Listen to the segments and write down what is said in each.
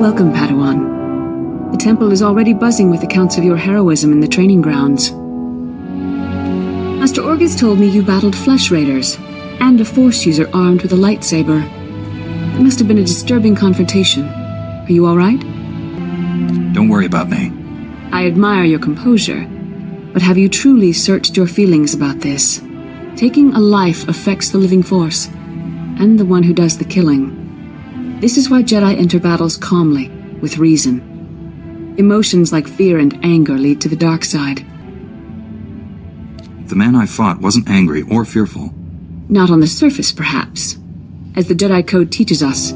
Welcome, Padawan. The temple is already buzzing with accounts of your heroism in the training grounds. Master Orgus told me you battled flesh raiders, and a Force user armed with a lightsaber. It must have been a disturbing confrontation. Are you all right? Don't worry about me. I admire your composure, but have you truly searched your feelings about this? Taking a life affects the living Force, and the one who does the killing. This is why Jedi enter battles calmly, with reason. Emotions like fear and anger lead to the dark side. The man I fought wasn't angry or fearful. Not on the surface, perhaps. As the Jedi Code teaches us,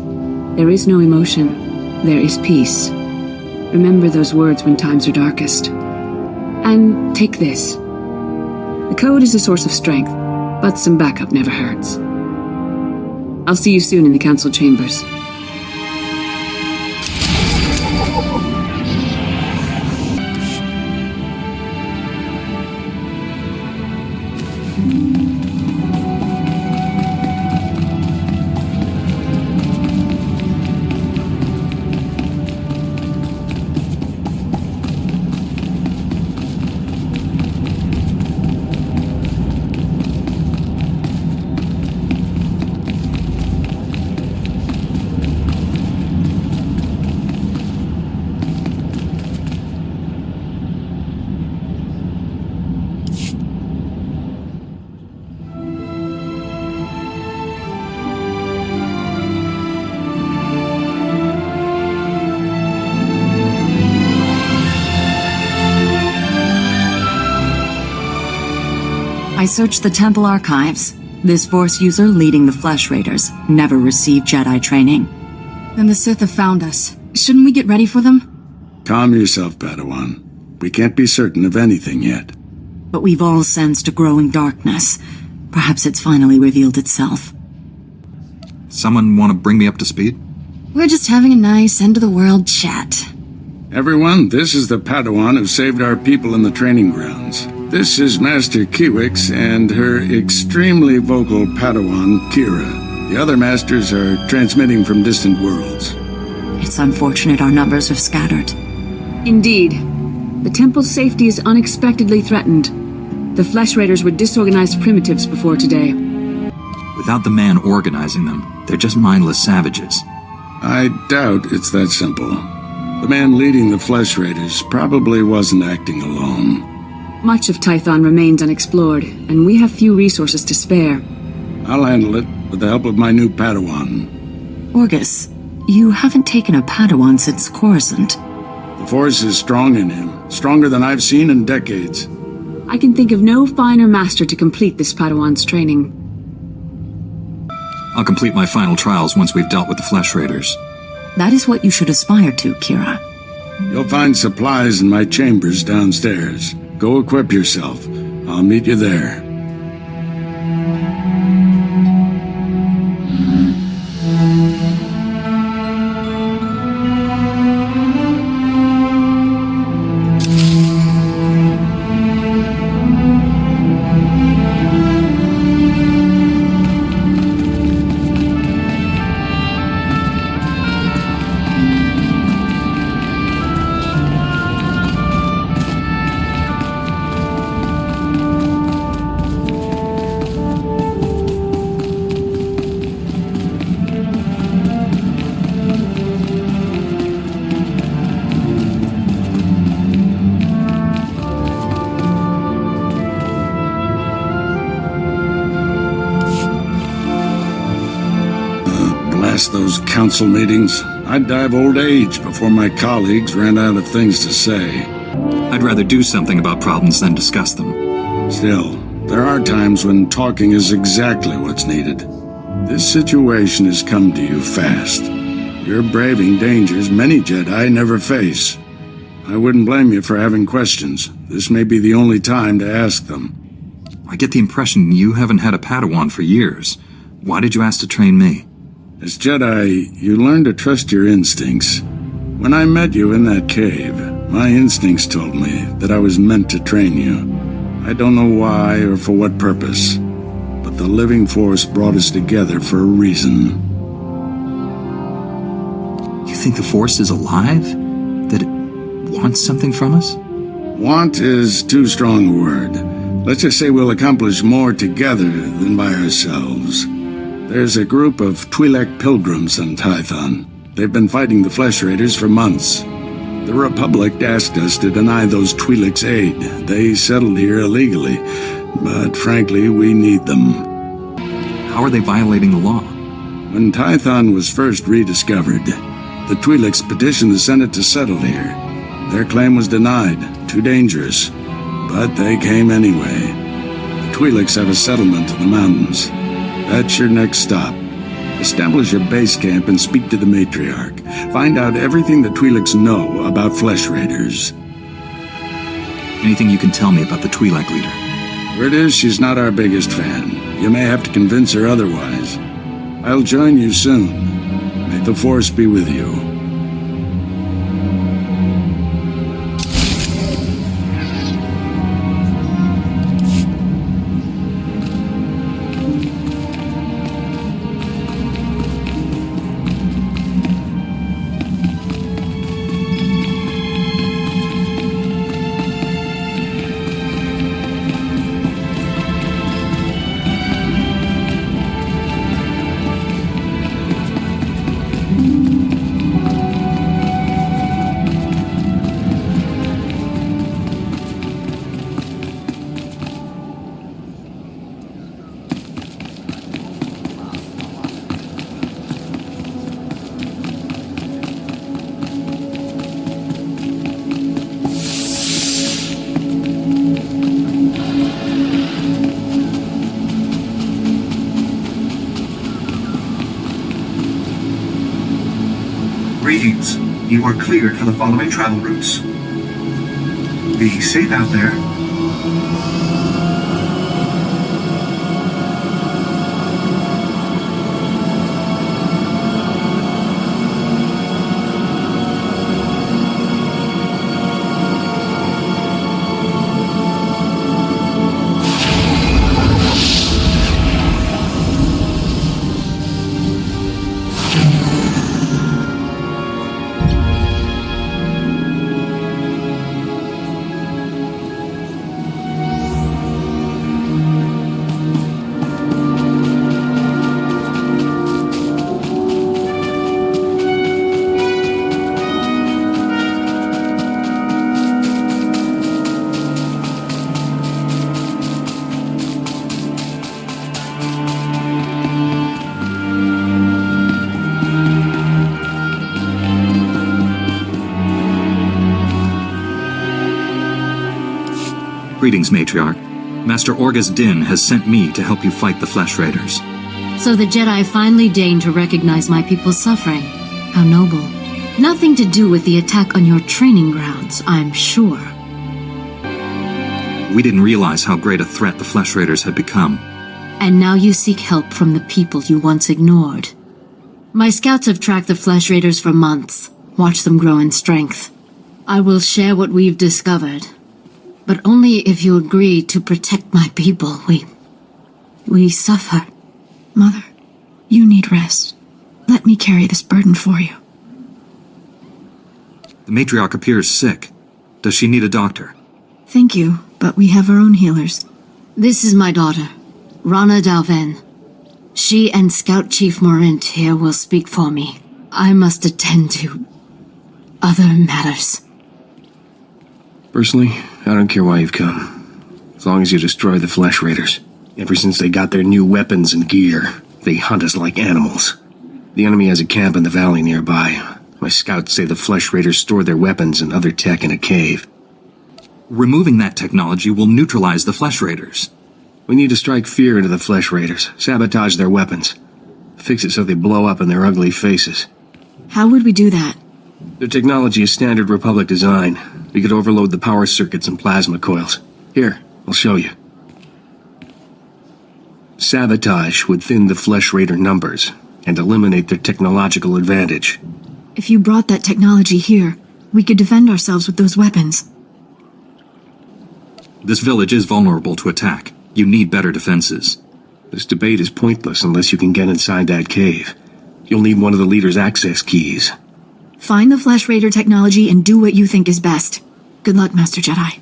there is no emotion, there is peace. Remember those words when times are darkest. And take this. The Code is a source of strength, but some backup never hurts. I'll see you soon in the Council Chambers. I searched the temple archives. This Force user leading the Flesh Raiders never received Jedi training. Then the Sith have found us. Shouldn't we get ready for them? Calm yourself, Padawan. We can't be certain of anything yet. But we've all sensed a growing darkness. Perhaps it's finally revealed itself. Someone want to bring me up to speed? We're just having a nice end-of-the-world chat. Everyone, this is the Padawan who saved our people in the training grounds. This is Master Kiwix and her extremely vocal Padawan, Kira. The other masters are transmitting from distant worlds. It's unfortunate our numbers are scattered. Indeed. The temple's safety is unexpectedly threatened. The Flesh Raiders were disorganized primitives before today. Without the man organizing them, they're just mindless savages. I doubt it's that simple. The man leading the Flesh Raiders probably wasn't acting alone. Much of Tython remains unexplored, and we have few resources to spare. I'll handle it with the help of my new Padawan. Orgus, you haven't taken a Padawan since Coruscant. The Force is strong in him, stronger than I've seen in decades. I can think of no finer master to complete this Padawan's training. I'll complete my final trials once we've dealt with the Flesh Raiders. That is what you should aspire to, Kira. You'll find supplies in my chambers downstairs. Go equip yourself. I'll meet you there. Those council meetings, I'd die of old age before my colleagues ran out of things to say. I'd rather do something about problems than discuss them. Still, there are times when talking is exactly what's needed. This situation has come to you fast. You're braving dangers many Jedi never face. I wouldn't blame you for having questions. This may be the only time to ask them. I get the impression you haven't had a Padawan for years. Why did you ask to train me? As Jedi, you learn to trust your instincts. When I met you in that cave, my instincts told me that I was meant to train you. I don't know why or for what purpose, but the living Force brought us together for a reason. You think the Force is alive? That it wants something from us? Want is too strong a word. Let's just say we'll accomplish more together than by ourselves. There's a group of Twi'lek pilgrims on Tython. They've been fighting the Flesh Raiders for months. The Republic asked us to deny those Twi'leks aid. They settled here illegally, but frankly, we need them. How are they violating the law? When Tython was first rediscovered, the Twi'leks petitioned the Senate to settle here. Their claim was denied, too dangerous, but they came anyway. The Twi'leks have a settlement in the mountains. That's your next stop. Establish a base camp and speak to the matriarch. Find out everything the Twi'leks know about Flesh Raiders. Anything you can tell me about the Twi'lek leader? Word is she's not our biggest fan. You may have to convince her otherwise. I'll join you soon. May the Force be with you. Greetings. You are cleared for the following travel routes. Be safe out there. Greetings, Matriarch. Master Orgus Din has sent me to help you fight the Flesh Raiders. So the Jedi finally deigned to recognize my people's suffering. How noble. Nothing to do with the attack on your training grounds, I'm sure. We didn't realize how great a threat the Flesh Raiders had become. And now you seek help from the people you once ignored. My scouts have tracked the Flesh Raiders for months, watched them grow in strength. I will share what we've discovered. But only if you agree to protect my people. We suffer. Mother, you need rest. Let me carry this burden for you. The Matriarch appears sick. Does she need a doctor? Thank you, but we have our own healers. This is my daughter, Rana Dalven. She and Scout Chief Morint here will speak for me. I must attend to other matters. Personally, I don't care why you've come. As long as you destroy the Flesh Raiders. Ever since they got their new weapons and gear, they hunt us like animals. The enemy has a camp in the valley nearby. My scouts say the Flesh Raiders store their weapons and other tech in a cave. Removing that technology will neutralize the Flesh Raiders. We need to strike fear into the Flesh Raiders, sabotage their weapons. Fix it so they blow up in their ugly faces. How would we do that? Their technology is standard Republic design. We could overload the power circuits and plasma coils. Here, I'll show you. Sabotage would thin the Flesh Raider numbers and eliminate their technological advantage. If you brought that technology here, we could defend ourselves with those weapons. This village is vulnerable to attack. You need better defenses. This debate is pointless unless you can get inside that cave. You'll need one of the leader's access keys. Find the Flesh Raider technology and do what you think is best. Good luck, Master Jedi.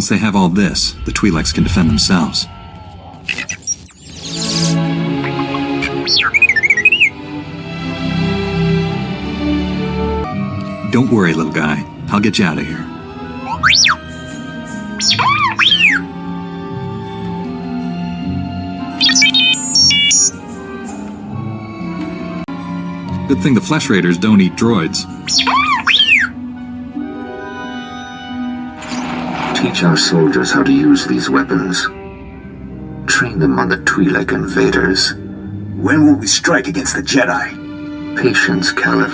Once they have all this, the Twi'leks can defend themselves. Don't worry, little guy. I'll get you out of here. Good thing the Flesh Raiders don't eat droids. Teach our soldiers how to use these weapons. Train them on the Twi'lek invaders. When will we strike against the Jedi? Patience, Caliph.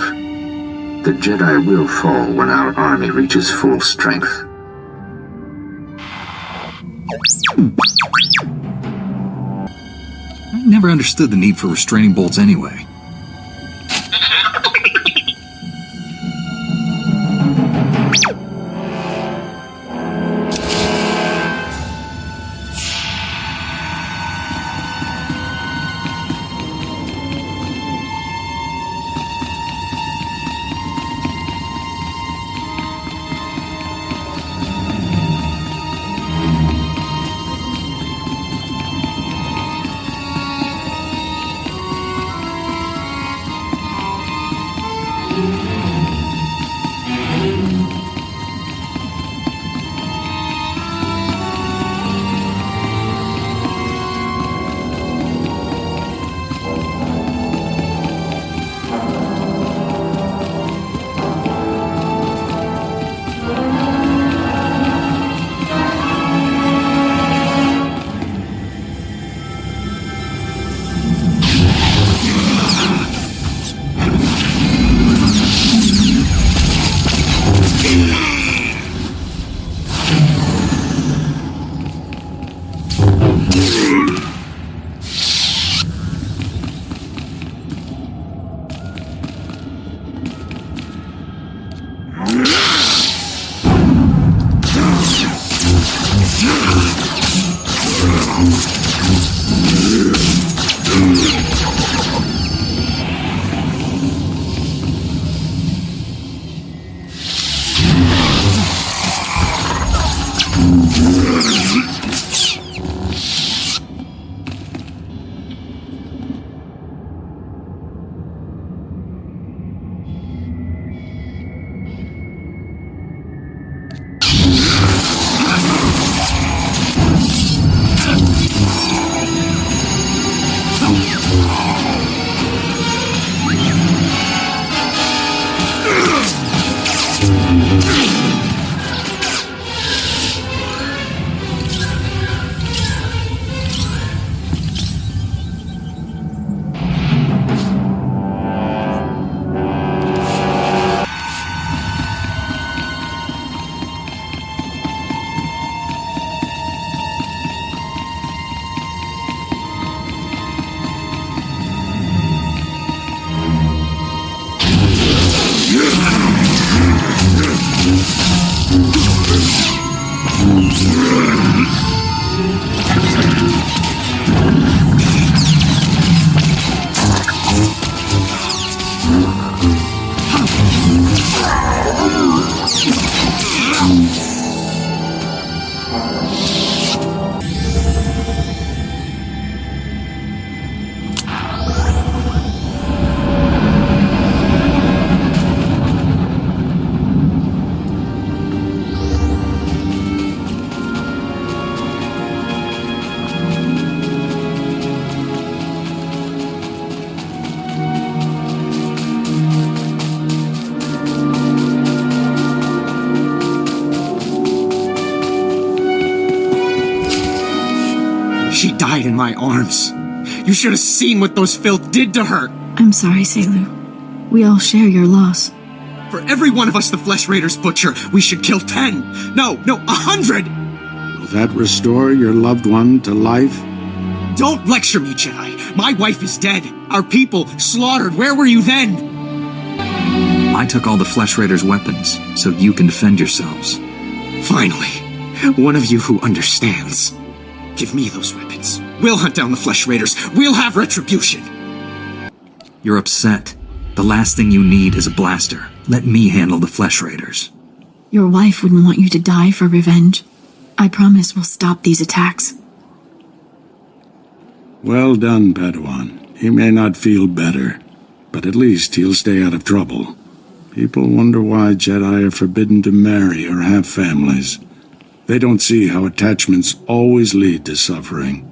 The Jedi will fall when our army reaches full strength. I never understood the need for restraining bolts anyway. She died in my arms. You should have seen what those filth did to her. I'm sorry, Selu. We all share your loss. For every one of us the Flesh Raiders butcher, we should kill 10. No, 100! Will that restore your loved one to life? Don't lecture me, Jedi. My wife is dead. Our people slaughtered. Where were you then? I took all the Flesh Raiders' weapons, so you can defend yourselves. Finally, one of you who understands. Give me those weapons. We'll hunt down the Flesh Raiders. We'll have retribution. You're upset. The last thing you need is a blaster. Let me handle the Flesh Raiders. Your wife wouldn't want you to die for revenge. I promise we'll stop these attacks. Well done, Padawan. He may not feel better, but at least he'll stay out of trouble. People wonder why Jedi are forbidden to marry or have families. They don't see how attachments always lead to suffering.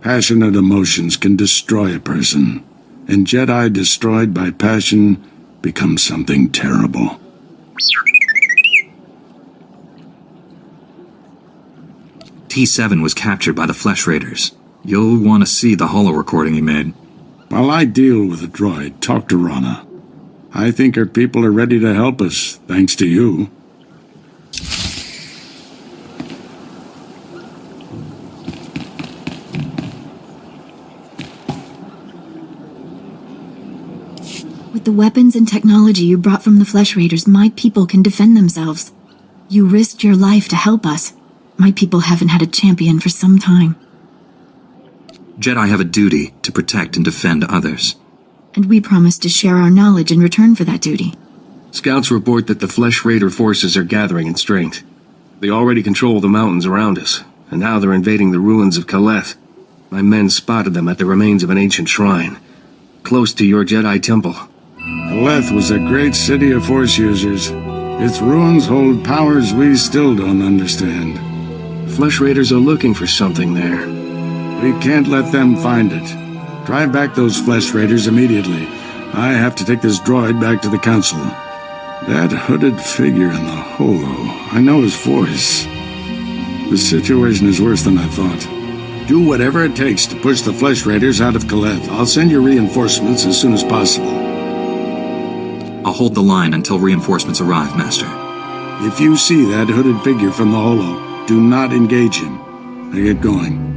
Passionate emotions can destroy a person, and Jedi destroyed by passion become something terrible. T7 was captured by the Flesh Raiders. You'll want to see the holo recording he made. While I deal with the droid, talk to Rana. I think her people are ready to help us, thanks to you. With the weapons and technology you brought from the Flesh Raiders, my people can defend themselves. You risked your life to help us. My people haven't had a champion for some time. Jedi have a duty to protect and defend others. And we promised to share our knowledge in return for that duty. Scouts report that the Flesh Raider forces are gathering in strength. They already control the mountains around us, and now they're invading the ruins of Kaleth. My men spotted them at the remains of an ancient shrine, close to your Jedi temple. Kaleth was a great city of Force users. Its ruins hold powers we still don't understand. Flesh Raiders are looking for something there. We can't let them find it. Drive back those Flesh Raiders immediately. I have to take this droid back to the Council. That hooded figure in the holo, I know his voice. The situation is worse than I thought. Do whatever it takes to push the Flesh Raiders out of Kaleth. I'll send you reinforcements as soon as possible. I'll hold the line until reinforcements arrive, Master. If you see that hooded figure from the holo, do not engage him. I get going.